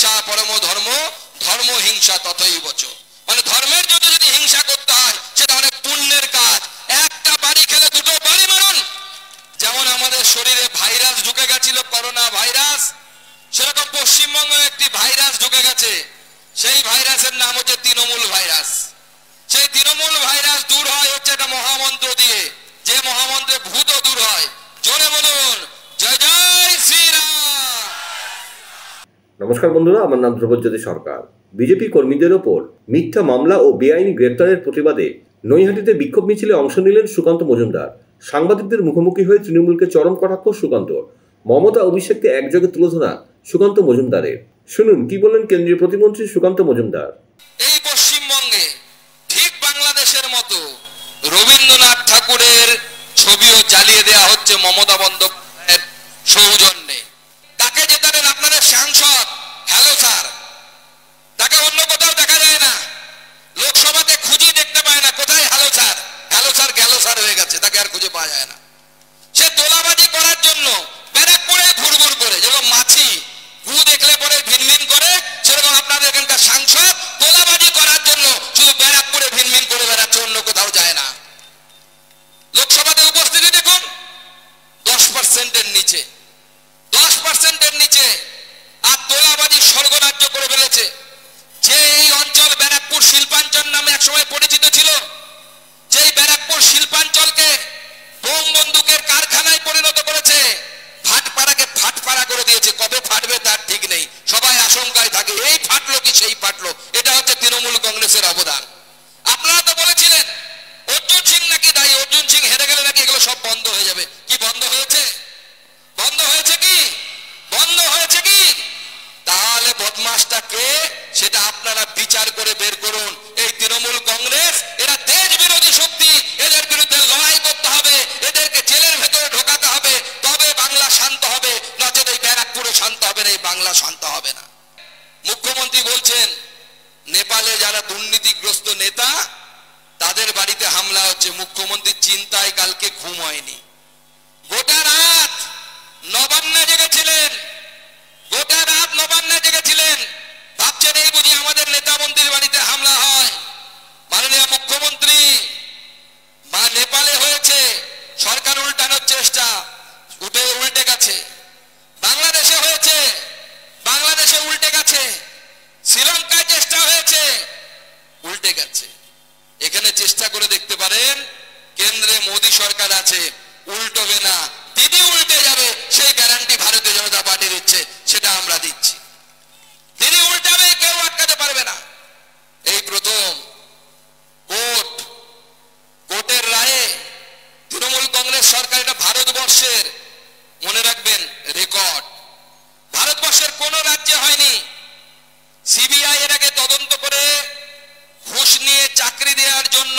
হিংসা পরম ধর্ম, ধর্ম হিংসা ততই বচ। মানে ধর্মের জন্য যদি হিংসা করতে হয় সেটা অনেক পুণ্যের কাজ। একটা বাড়ি খেলে দুটো বাড়ি মারুন। যেমন আমাদের শরীরে ভাইরাস ঢুকে গেছিল, করোনা ভাইরাস, সেরকম পশ্চিমবঙ্গে একটি ভাইরাস ঢুকে গেছে। সেই ভাইরাসের নাম হচ্ছে তৃণমূল ভাইরাস। সেই তৃণমূল ভাইরাস দূর হয় হচ্ছে একটা মহামন্ত্র দিয়ে, যে মহামন্ত্রে ভূত দূর হয়। জোরে বলুন জয় জয় শ্রীরাম। নমস্কার বন্ধুরা, আমার নাম ধ্রুবজ্যোতি সরকার। বিজেপি কর্মীদের ওপর মিথ্যা মামলা ও বেআইনি গ্রেপ্তারের প্রতিবাদে নৈহাটিতে বিক্ষোভ মিছিলে অংশ নিলেন সুকান্ত মজুমদার। সাংবাদিকদের মুখোমুখি হয়ে তৃণমূলকে চরম কটাক্ষ সুকান্ত। মমতা অভিষেককে একযোগে তুলে ধরা সুকান্ত মজুমদারের। শুনুন কি বললেন কেন্দ্রীয় প্রতিমন্ত্রী সুকান্ত মজুমদার। এই পশ্চিমবঙ্গে ঠিক বাংলাদেশের মতো রবীন্দ্রনাথ ঠাকুরের ছবিও জ্বালিয়ে দেওয়া হচ্ছে মমতা বন্দ্যোপাধ্যায়ের সৌজন্যে। তাকে যে তাদের আপনাদের সাংসদ, হ্যালো স্যার, তাকে অন্য কোথাও দেখা যায় না, লোকসভাতে খুঁজে দেখতে পায় না। কোথায় হ্যালো স্যার? হ্যালো স্যার গেল স্যার হয়ে গেছে, তাকে আর খুঁজে পাওয়া যায় না। সে তোলাবাজি করার জন্য ব্যারাকপুরে ঘুরঘুর করে, যেরকম মাছি গু দেখলে পরে ভিনভিন করে, সেরকম আপনাদের এখানকার সাংসদ তোলাবাজি করার জন্য শুধু ব্যারাকপুরে ভিনভিন করে বেড়াচ্ছে, অন্য কোথাও যায় না। লোকসভাতে উপস্থিতি দেখুন 10%-এর নিচে, 10%-এর নিচে। আর তোলাবাজি স্বর্গরাজ্য করে ফেলেছে। যে এই অঞ্চল ব্যারাকপুর শিল্পাঞ্চল নামে একসময় পরিচিত ছিল, যেই ব্যারাকপুর শিল্পাঞ্চলকে বোম বন্দুকের কারখানায় পরিণত করেছে, ভাটপাড়াকে ফাটপাড়া করে দিয়েছে। কবে ফাটবে তার ঠিক নেই, সবাই আশঙ্কায় থাকে এই ফাটলো কি সেই ফাটলো। এটা হচ্ছে তৃণমূল কংগ্রেসের অবদান। আপনারা তো বলেছিলেন অর্জুন সিং নাকি দায়ী, অর্জুন সিং হেরে গেলে নাকি এগুলো সব বন্ধ হয়ে যাবে। কি বন্ধ হয়েছে? বন্ধ হয়েছে কি? বন্ধ হয়েছে কি? তাহলে বদমাশটা কে সেটা আপনারা বিচার করে বের করুন। এই তৃণমূল কংগ্রেস, এরা দেশ বিরোধী শক্তি, এদের বিরুদ্ধে লড়াই করতে হবে, এদেরকে জেলের ভেতরে ঢোকাতে হবে, তবে বাংলা শান্ত হবে। নচেত এই ব্যারাকপুরে শান্ত হবে না, এই বাংলা শান্ত হবে না। মুখ্যমন্ত্রী বলছেন নেপালে যারা দুর্নীতিগ্রস্ত নেতা তাদের বাড়িতে হামলা হচ্ছে। মুখ্যমন্ত্রীর চিন্তায় কালকে ঘুম হয়নি। গোটা রাত নবান্নে জেগেছিলেন, গোটা রাত নবান্নে জেগেছিলেন। ভাবছেন এই বুঝি আমাদের নেতা মন্ত্রীর বাড়িতে হামলা হয়। মাননীয় মুখ্যমন্ত্রী, নেপালে হয়েছে, সরকার উল্টানোর চেষ্টা, উল্টে গেছে। বাংলাদেশে হয়েছে, বাংলাদেশে উল্টে গেছে। শ্রীলঙ্কায় চেষ্টা হয়েছে, উল্টে গেছে। এখানে চেষ্টা করে দেখতে পারেন, কেন্দ্রে মোদী সরকার আছে, উল্টবে না। দিদি উল্টে যাবে সেই গ্যারান্টি ভারতীয় জনতা পার্টি দিচ্ছে, সেটা আমরা দিচ্ছি। দিদি উল্টাবে, কেউ আটকাতে পারবে না। এই প্রথম কোর্টের রায়ে তৃণমূল কংগ্রেস সরকার, এটা ভারতবর্ষের, মনে রাখবেন, রেকর্ড। ভারতবর্ষের কোন রাজ্যে হয়নি। সিবিআই এর আগে তদন্ত করে ঘুষ নিয়ে চাকরি দেওয়ার জন্য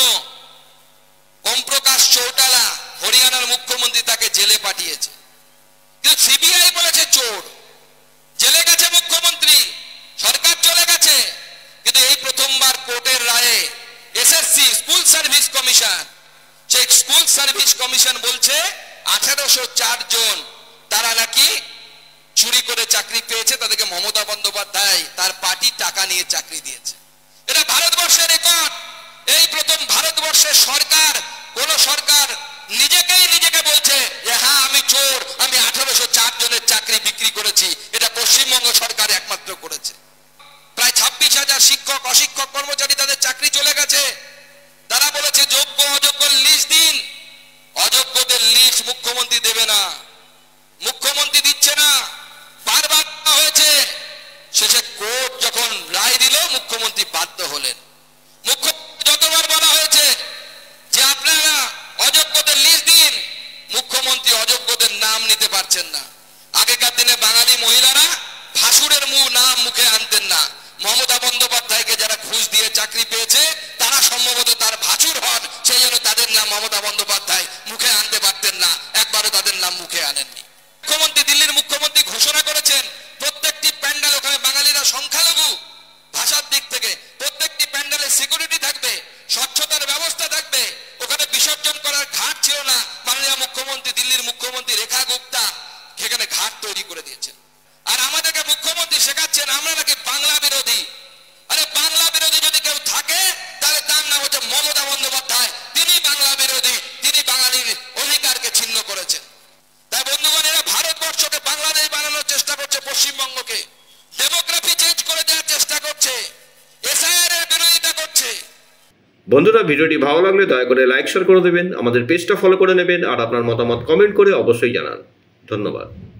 ওমপ্রকাশ চৌটালা, হরিয়ানার মুখ্যমন্ত্রী, তাকে জেলে পাঠিয়েছে। কিন্তু সিবিআই বলেছে চোর, জেলে গেছে মুখ্যমন্ত্রী, সরকার চলে গেছে। কিন্তু এই প্রথমবার কোর্টের রায়ে এসএসসি, স্কুল সার্ভিস কমিশন, সেই স্কুল সার্ভিস কমিশন বলছে 1804 জন তারা নাকি চুরি করে চাকরি পেয়েছে, তাদেরকে মমতা বন্দ্যোপাধ্যায় তার পার্টি টাকা নিয়ে চাকরি দিয়েছে। এটা ভারতবর্ষের রেকর্ড। এই প্রথম ভারতবর্ষের সরকার, কোন সরকার নিজেকে বলছে যে হ্যাঁ আমি চোর, আমি 1804 জনের চাকরি বিক্রি করেছি। এটা পশ্চিমবঙ্গ সরকার একমাত্র করেছে। প্রায় 26,000 শিক্ষক, অশিক্ষক কর্মচারী, তাদের চাকরি চলে গেছে। তারা বলেছে যোগ্য অযোগ্য লিস্ট দিন। অযোগ্যদের লিস্ট মুখ্যমন্ত্রী দেবে না, মুখ্যমন্ত্রী দিচ্ছে না, বারবার হয়েছে। শেষে কোর্ট যখন রায় দিল, মুখ্যমন্ত্রী বাধ্য হলেন। মুখ্যমন্ত্রী যতবার বলা হয়েছে যে আপনারা অযোগ্যদের লিস্ট দিন, মুখ্যমন্ত্রী অযোগ্যদের নাম নিতে পারছেন না। আগেকার দিনে বাঙালি মহিলারা ভাসুরের নাম মুখে আনতেন না। মমতা বন্দ্যোপাধ্যায়কে যারা ঘুষ দিয়ে চাকরি পেয়েছে তারা সম্ভবত তার ভাসুর হন, সেই জন্য তাদের নাম মমতা বন্দ্যোপাধ্যায় মুখে আনতে পারতেন না, একবারও তাদের নাম মুখে আনেননি। মুখ্যমন্ত্রী, দিল্লির মুখ্যমন্ত্রী ঘোষণা করেছেন প্রত্যেকটি প্যান্ডেল, ওখানে বাঙালিরা সংখ্যালঘু ভাষার দিক থেকে, প্রত্যেকটি প্যান্ডেলে সিকিউরিটি থাকবে, স্বচ্ছতার ব্যবস্থা থাকবে। ওখানে বিসর্জন করার ঘাট ছিল না। মাননীয় মুখ্যমন্ত্রী, দিল্লির মুখ্যমন্ত্রী রেখা গুপ্তা সেখানে ঘাট তৈরি করে দিয়েছেন। আর আমাদেরকে মুখ্যমন্ত্রী শেখাচ্ছেন আমরা নাকি বন্ধুরা, ভিডিওটি ভালো লাগলে দয়া করে লাইক শেয়ার করে দেবেন, আমাদের পেজটা ফলো করে নেবেন আর আপনার মতামত কমেন্ট করে অবশ্যই জানান। ধন্যবাদ।